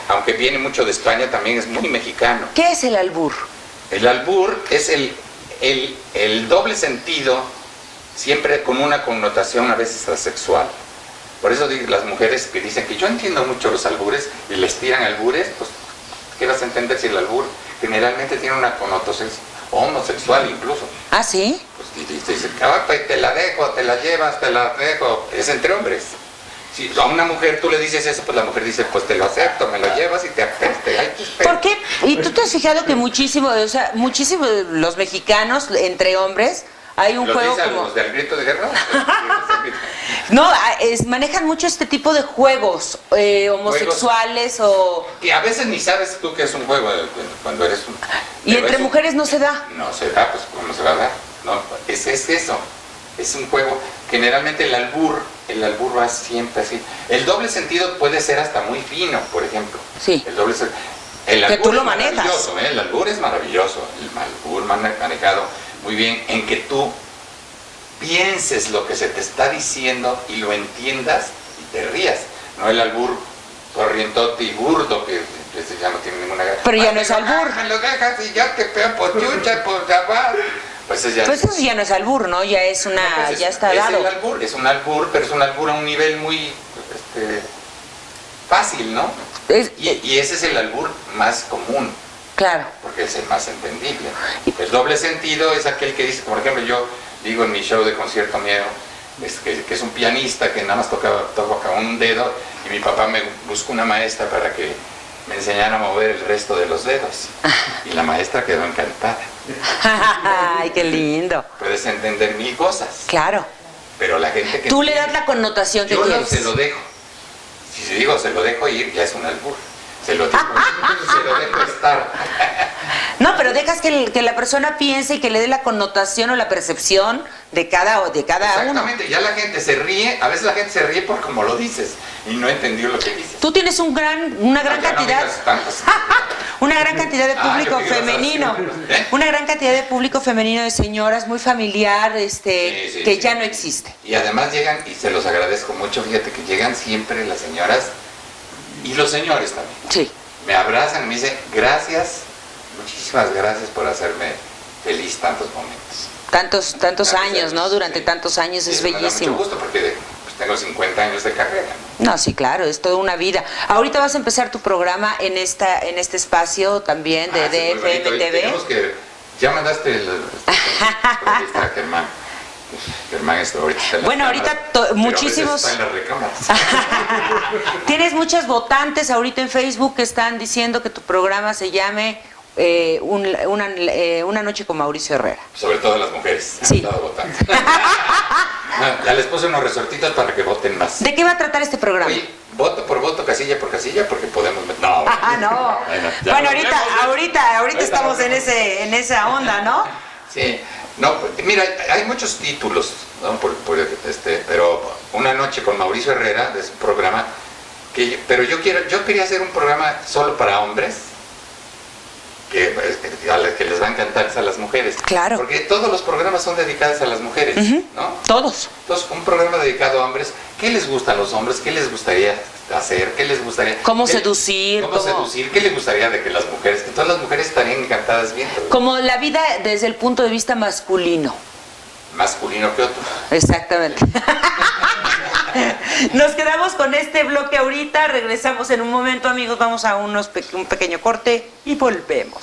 aunque viene mucho de España, también es muy mexicano.
¿Qué es el albur?
El albur es el doble sentido, siempre con una connotación a veces sexual. Por eso digo, las mujeres que dicen que yo entiendo mucho los albures y les tiran albures, pues ¿qué vas a entender si el albur generalmente tiene una connotación homosexual incluso?
¿Ah, sí?
Pues dice, te la dejo, te la llevas, te la dejo. Es entre hombres. Si a una mujer tú le dices eso, pues la mujer dice, pues te lo acepto, me lo llevas y te apeste.
¿Por qué? ¿Y tú te has fijado que muchísimo los mexicanos, entre hombres, hay un juego como...
¿Los del grito de guerra?
No, manejan mucho este tipo de juegos homosexuales o...
Que a veces ni sabes tú que es un juego cuando eres un...
Y entre mujeres no se da.
No se da, pues ¿cómo se va a dar? No, es eso. Es un juego. Generalmente el albur va siempre así. El doble sentido puede ser hasta muy fino, por ejemplo.
Sí.
El doble sentido. El albur
que tú lo
es
manejas.
Maravilloso, ¿eh? El albur es maravilloso. El albur manejado muy bien en que tú pienses lo que se te está diciendo y lo entiendas y te rías. No el albur corrientote y burdo que ese ya no tiene ninguna gracia.
Pero ya no es albur.
Me lo dejas y ya te pego por chucha, por chaval. Pues eso
ya no es albur, ¿no? Ya es una,
pues
ya está dado.
Es un albur, pero es un albur a un nivel muy fácil, ¿no? Y ese es el albur más común.
Claro.
Porque es el más entendible. El doble sentido es aquel que dice, por ejemplo, yo digo en mi show de Concierto Miedo, que es un pianista que nada más toca un dedo, y mi papá me buscó una maestra para que me enseñara a mover el resto de los dedos. Y la maestra quedó encantada.
¡Ay, qué lindo!
Puedes entender 1000 cosas.
Claro.
Pero la gente que...
Tú le das la connotación que quieres.
Yo se lo dejo. Si digo se lo dejo ir, ya es un albur. Se lo dejo estar.
No, pero dejas que la persona piense y que le dé la connotación o la percepción de cada uno.
Exactamente, ya la gente se ríe, a veces la gente se ríe por como lo dices y no entendió lo que dices.
Tú tienes una gran cantidad, una gran cantidad de público femenino, una gran cantidad de público femenino de señoras, muy familiar, que ya no existe.
Y además llegan, y se los agradezco mucho, fíjate que llegan siempre las señoras y los señores también.
Sí.
Me abrazan y me dicen, gracias, muchísimas gracias por hacerme feliz tantos momentos.
Tantos años, ¿no? Durante tantos años, es bellísimo.
Me da mucho gusto porque pues, tengo 50 años de carrera.
No, sí, claro, es toda una vida. Ahorita vas a empezar tu programa en este espacio también de DFM TV.
Ya mandaste el a Germán. Germán está ahorita.
Bueno, ahorita muchísimos.
Está en las recámaras.
Tienes muchas votantes ahorita en Facebook que están diciendo que tu programa se llame una noche con Mauricio Herrera.
Sobre todo las mujeres.
Sí.
Han estado votando. Ya les puse unos resortitos para que voten más.
¿De qué va a tratar este programa?
Oye, voto por voto, casilla por casilla, porque podemos... No.
No. Bueno, ahorita estamos en esa onda, ¿no?
Sí. No, mira, hay muchos títulos, ¿no? Pero Una noche con Mauricio Herrera es un programa pero yo quería hacer un programa solo para hombres. A las que les va a encantar a las mujeres.
Claro.
Porque todos los programas son dedicados a las mujeres, ¿no?
Todos.
Entonces, un programa dedicado a hombres, ¿qué les gusta a los hombres? ¿Qué les gustaría hacer? ¿Qué les gustaría?
¿Cómo seducir?
¿Cómo seducir? ¿Qué les gustaría de que las mujeres? Que todas las mujeres estarían encantadas viendo.
Como la vida desde el punto de vista masculino.
Masculino que otro.
Exactamente. Nos quedamos con este bloque ahorita, regresamos en un momento, amigos, vamos a un pequeño corte y volvemos.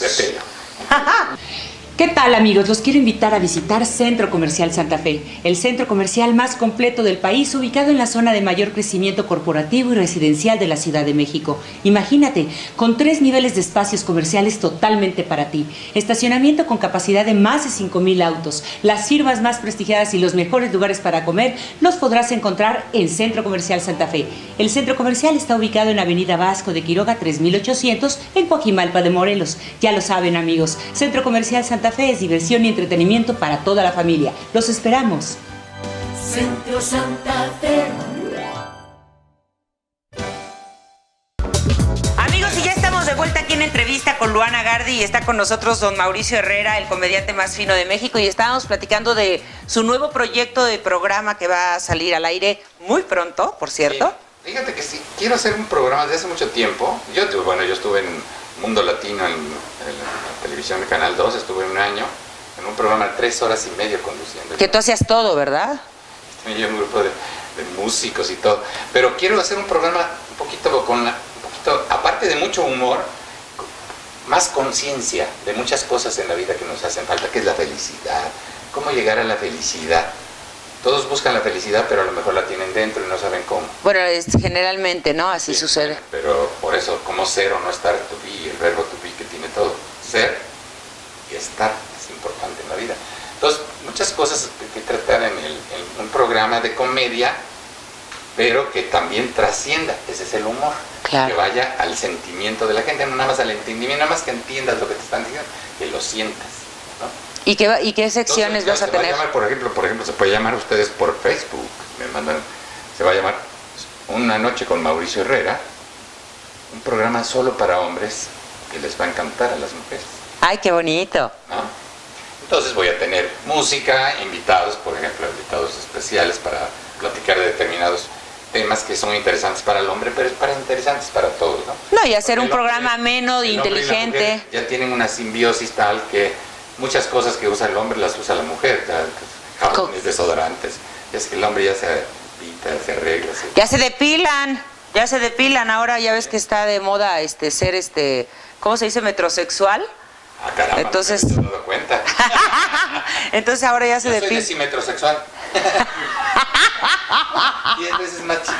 ¿Qué tal, amigos? Los quiero invitar a visitar Centro Comercial Santa Fe, el centro comercial más completo del país, ubicado en la zona de mayor crecimiento corporativo y residencial de la Ciudad de México. Imagínate, con 3 niveles de espacios comerciales totalmente para ti, estacionamiento con capacidad de más de 5,000 autos, las firmas más prestigiadas y los mejores lugares para comer los podrás encontrar en Centro Comercial Santa Fe. El centro comercial está ubicado en Avenida Vasco de Quiroga 3800 en Coajimalpa de Morelos. Ya lo saben, amigos, Centro Comercial Santa Fe es diversión y entretenimiento para toda la familia. Los esperamos.
Centro Santa Fe.
Amigos, y ya estamos de vuelta aquí en entrevista con Luana Gardi y está con nosotros don Mauricio Herrera, el comediante más fino de México, y estábamos platicando de su nuevo proyecto de programa que va a salir al aire muy pronto, por cierto.
Sí, fíjate que sí, quiero hacer un programa desde hace mucho tiempo. Yo estuve en Mundo Latino en la televisión de Canal 2, estuve un año en un programa de 3 horas y media conduciendo.
Que tú hacías todo, ¿verdad?
Tenía un grupo de músicos y todo, pero quiero hacer un programa un poquito, aparte de mucho humor, más conciencia de muchas cosas en la vida que nos hacen falta, que es la felicidad, cómo llegar a la felicidad. Todos buscan la felicidad, pero a lo mejor la tienen dentro y no saben cómo.
Bueno, generalmente, ¿no? Así sí, sucede.
Pero por eso, cómo ser o no estar, to be, el verbo to be que tiene todo. Ser y estar es importante en la vida. Entonces, muchas cosas que tratar en un programa de comedia, pero que también trascienda. Ese es el humor.
Claro.
Que vaya al sentimiento de la gente, no nada más al entendimiento, nada más que entiendas lo que te están diciendo, que lo sientas, ¿no?
¿Y qué secciones vas a tener?
Se va a llamar, por ejemplo, se puede llamar ustedes por Facebook, se va a llamar Una noche con Mauricio Herrera, un programa solo para hombres que les va a encantar a las mujeres.
¡Ay, qué bonito!
¿No? Entonces voy a tener música, invitados, por ejemplo, invitados especiales para platicar de determinados temas que son interesantes para el hombre, pero interesantes para todos, ¿no?
No, y hacer un programa ameno, inteligente.
Ya tienen una simbiosis tal que muchas cosas que usa el hombre las usa la mujer, jabones, desodorantes. Es que el hombre ya se pinta, se arregla.
Ya se depilan, ahora ya ves que está de moda ser ¿cómo se dice? Metrosexual.
Ah, caramba,
entonces
no me he dado cuenta.
Entonces ahora ya se
depilan.
depilan.
Yo soy metrosexual. 10 veces más chico.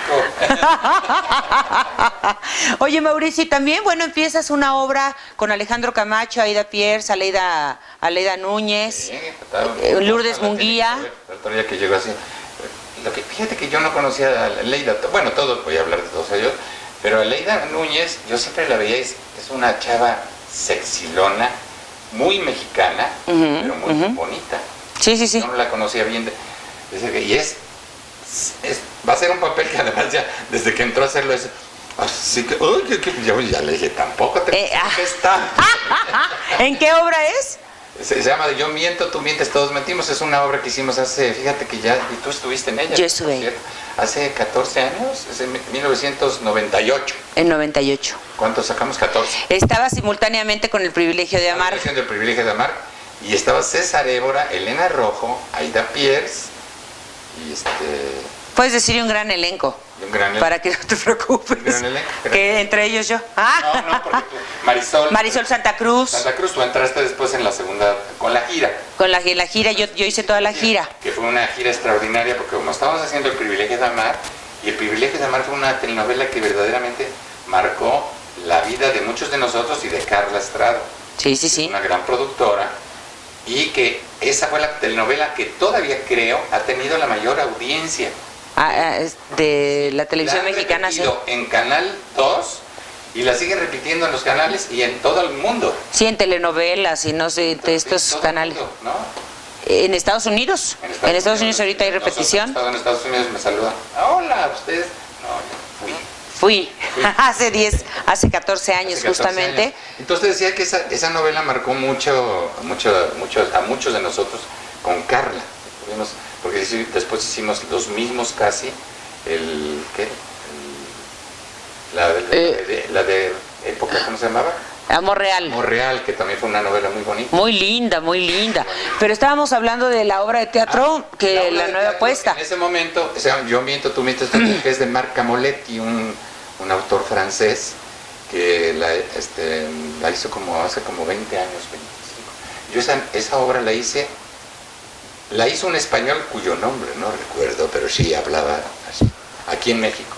Oye, Mauricio, y también, bueno, empiezas una obra con Alejandro Camacho, Aida Pierce, Aleida Núñez, Lourdes Munguía.
El otro día que llegó así. Fíjate que yo no conocía a Aleida, bueno, todos, voy a hablar de todos ellos, pero Aleida Núñez, yo siempre la veía, es una chava sexilona, muy mexicana, pero muy bonita.
Sí, sí, sí.
Yo no la conocía bien. Y va a ser un papel que además ya, desde que entró a hacerlo, así que, yo ya le dije, tampoco te está.
¿En qué obra es?
Se llama Yo miento, tú mientes, todos mentimos. Es una obra que hicimos hace, fíjate que ya, y tú estuviste en ella.
Yo estuve ahí.
Hace 14 años, es en 1998.
En 98.
¿Cuántos sacamos? 14.
Estaba simultáneamente con El privilegio de amar.
Haciendo El privilegio de amar. Y estaba César Évora, Elena Rojo, Aida Pierce y
Puedes decir un gran elenco.
Un gran elenco.
Para que no te preocupes.
Un gran elenco.
Que entre ellos yo.
No, porque tú,
Marisol Santa Cruz.
Santa Cruz, tú entraste después en la segunda, con la gira.
Con la gira, yo hice toda la gira.
Que fue una gira extraordinaria porque como estábamos haciendo El privilegio de amar, y El privilegio de amar fue una telenovela que verdaderamente marcó la vida de muchos de nosotros y de Carla Estrado.
Sí, sí, sí.
Una gran productora. Y que esa fue la telenovela que todavía creo ha tenido la mayor audiencia.
De la televisión
La han
mexicana. Sí.
repetido en Canal 2 y la siguen repitiendo en los canales y en todo el mundo.
Sí, en telenovelas y no sé, de estos canales.
Mundo, ¿no?
¿En Estados Unidos? En Estados Unidos ahorita hay repetición.
En Estados Unidos me saludan. Hola, ustedes. No, yo
Fui. hace 14 años justamente.
Años. Entonces decía que esa novela marcó mucho a muchos de nosotros con Carla. Porque después hicimos los mismos casi. La de época, ¿cómo se llamaba?
Amor Real.
Amor Real, que también fue una novela muy bonita.
Muy linda, muy linda. Pero estábamos hablando de la obra de teatro, la nueva apuesta.
En ese momento, Yo miento, tú mientes, que es de Marc Camoletti, un autor francés que la hizo hace como 20 años, 25. Yo esa obra la hizo un español cuyo nombre no recuerdo, pero sí hablaba así, aquí en México.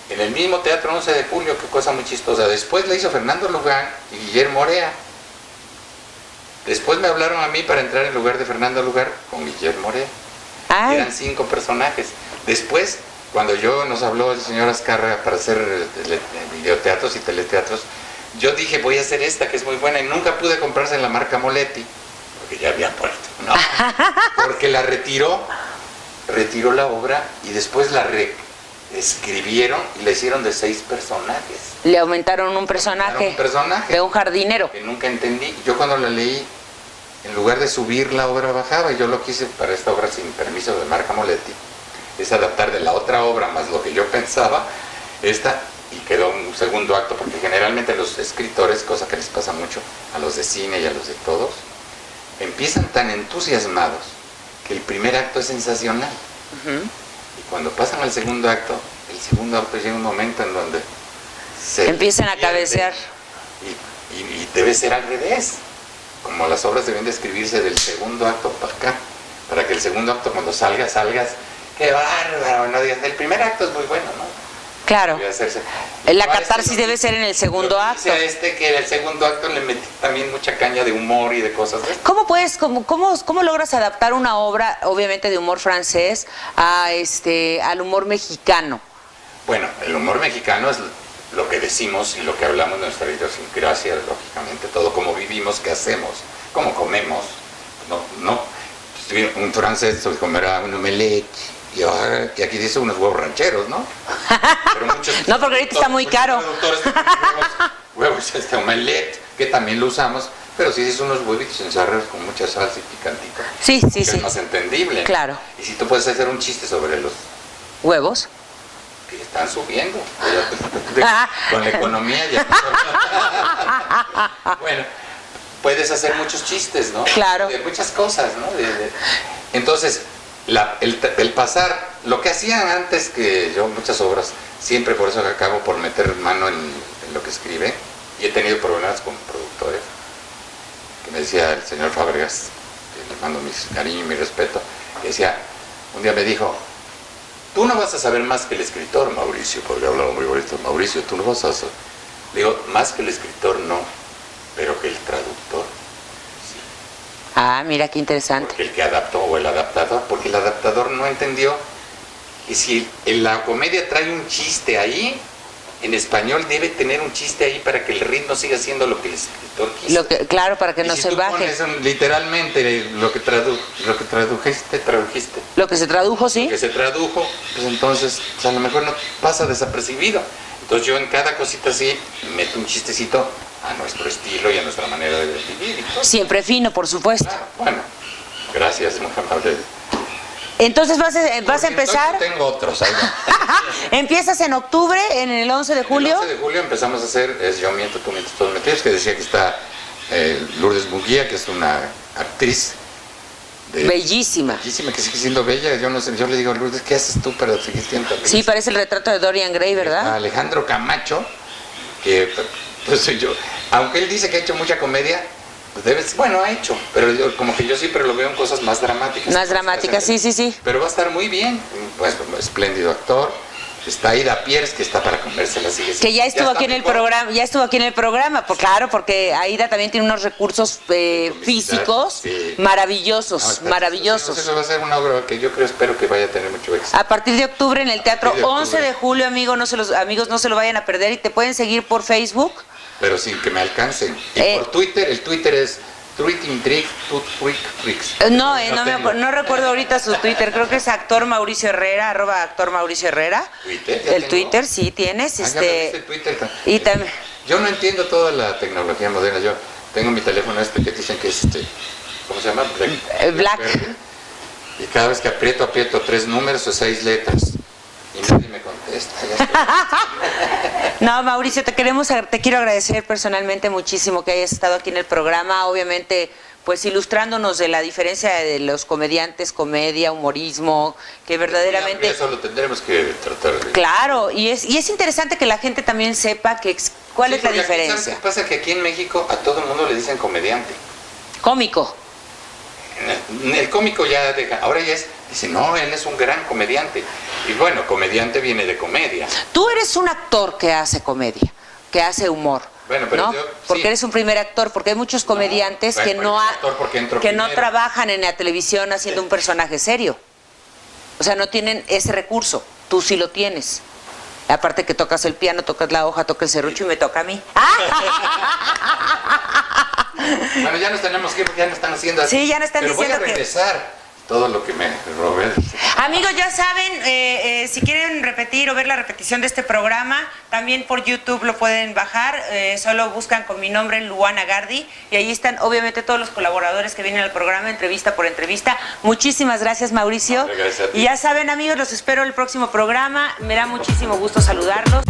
En el mismo Teatro 11 de Julio, qué cosa muy chistosa. Después la hizo Fernando Lugán y Guillermo Orea. Después me hablaron a mí para entrar en lugar de Fernando Lugán con Guillermo Orea. Eran 5 personajes. Después, cuando nos habló el señor Azcarra para hacer videoteatros y teleteatros, yo dije, voy a hacer esta que es muy buena, y nunca pude comprarse en la marca Moletti, porque ya había puesto, ¿no? Porque la retiró la obra y después la escribieron y la hicieron de 6 personajes.
Le aumentaron un personaje. De un jardinero.
Que nunca entendí. Yo cuando la leí, en lugar de subir la obra bajaba, y yo lo quise para esta obra sin permiso de Marca Moletti, es adaptar de la otra obra más lo que yo pensaba, y quedó un segundo acto, porque generalmente los escritores, cosa que les pasa mucho a los de cine y a los de todos, empiezan tan entusiasmados que el primer acto es sensacional. Y cuando pasan al segundo acto, el segundo acto llega un momento en donde se
empiezan a cabecear.
Y debe ser al revés. Como las obras deben de escribirse del segundo acto para acá, para que el segundo acto cuando salgas, ¡qué bárbaro! No digas, el primer acto es muy bueno, ¿no?
Claro. La catarsis debe ser en el segundo acto.
Que en el segundo acto le metí también mucha caña de humor y de cosas de esto.
¿Cómo logras adaptar una obra, obviamente de humor francés, al humor mexicano?
Bueno, el humor mexicano es lo que decimos y lo que hablamos de nuestra idiosincrasia, lógicamente, todo cómo vivimos, qué hacemos, cómo comemos. Un francés comerá un omelette. Y aquí dice unos huevos rancheros, ¿no? Pero
no, porque ahorita está muy caro.
Huevos omelette, que también lo usamos, pero sí dice unos huevitos ensarrados con mucha salsa y picantito.
Sí.
Es más entendible.
Claro.
Y si tú puedes hacer un chiste sobre los
huevos
que están subiendo con la economía ya. Bueno, puedes hacer muchos chistes, ¿no?
Claro.
De muchas cosas, ¿no? Entonces, el pasar, lo que hacían antes que yo, muchas obras, siempre por eso acabo por meter mano en lo que escribe, y he tenido problemas con productores, que me decía el señor Fábregas, que le mando mi cariño y mi respeto, que decía, un día me dijo, tú no vas a saber más que el escritor, Mauricio, porque hablaba muy bonito, Mauricio, tú no vas a saber. Le digo, más que el escritor no, pero que el traductor.
Mira qué interesante.
Porque el que adaptó o el adaptador, porque el adaptador no entendió que si en la comedia trae un chiste ahí, en español debe tener un chiste ahí para que el ritmo siga siendo lo que el escritor quiso.
Claro, para que
Y
no
si
se
tú
baje.
pones literalmente lo que tradujiste.
Lo que se tradujo, sí.
Lo que se tradujo, pues entonces pues a lo mejor no pasa desapercibido. Entonces yo en cada cosita así meto un chistecito a nuestro estilo y a nuestra manera de vivir. Y todo.
Siempre fino, por supuesto.
Claro, bueno, gracias, muy amable.
Entonces vas a
Porque
empezar.
entonces tengo otros. Ahí va.
Empiezas en octubre, en el 11 de julio.
El 11 de julio empezamos a hacer Yo miento, tú mientes, todos mentiras, que decía que está Lourdes Munguía, que es una actriz
Bellísima.
bellísima, que sigue siendo bella. Yo no sé, yo le digo, Lourdes, ¿qué haces tú para seguir siendo tan bella?
Sí, parece el retrato de Dorian Gray, ¿verdad?
Alejandro Camacho, que pues soy yo, aunque él dice que ha hecho mucha comedia, pues bueno, ha hecho, pero como que yo siempre lo veo en cosas más dramáticas.
Más dramáticas, sí.
Pero va a estar muy bien, pues espléndido actor. Está Aida Pierce, que está para comérsela, sigue.
Que ya estuvo aquí en el programa, claro, porque Aida también tiene unos recursos físicos
sí.
maravillosos.
Eso va a ser una obra que yo espero que vaya a tener mucho éxito.
A partir de octubre en el Teatro
de octubre.
11 de julio, amigos, no se lo vayan a perder, y te pueden seguir por Facebook.
Pero sin que me alcancen. Y por Twitter, el Twitter es Tricks.
No recuerdo ahorita su Twitter, creo que es actor Mauricio Herrera, @actor Mauricio Herrera. El Twitter sí tienes,
ya me viste el Twitter.
Y también.
Yo no entiendo toda la tecnología moderna. Yo tengo mi teléfono que dicen que es ¿cómo se llama?
Black.
Y cada vez que aprieto 3 números o 6 letras. Y nadie me contesta. Ya estoy...
No, Mauricio, te quiero agradecer personalmente muchísimo que hayas estado aquí en el programa, obviamente pues ilustrándonos de la diferencia de los comediantes, comedia, humorismo, que verdaderamente...
Eso lo tendremos que tratar de...
Claro, y es interesante que la gente también sepa cuál es la diferencia.
¿Sabes qué pasa? Que aquí en México a todo el mundo le dicen comediante.
Cómico.
El cómico ya deja, ahora ya dice, no, él es un gran comediante. Y bueno, comediante viene de comedia.
Tú eres un actor que hace comedia, que hace humor.
Bueno, pero
¿no? Porque eres un primer actor, porque hay muchos comediantes que no trabajan en la televisión haciendo un personaje serio. O sea, no tienen ese recurso. Tú sí lo tienes. Aparte que tocas el piano, tocas la hoja, tocas el serrucho y me toca a mí.
Bueno, ya nos tenemos que ir porque ya nos están haciendo así.
Sí, ya nos están diciendo
voy a regresar todo lo que me robé.
Amigos, ya saben, si quieren repetir o ver la repetición de este programa, también por YouTube lo pueden bajar. Solo buscan con mi nombre, Luana Gardi, y ahí están obviamente todos los colaboradores que vienen al programa, entrevista por entrevista. Muchísimas gracias, Mauricio.
Gracias a ti.
Y ya saben, amigos, los espero el próximo programa. Me da muchísimo gusto saludarlos.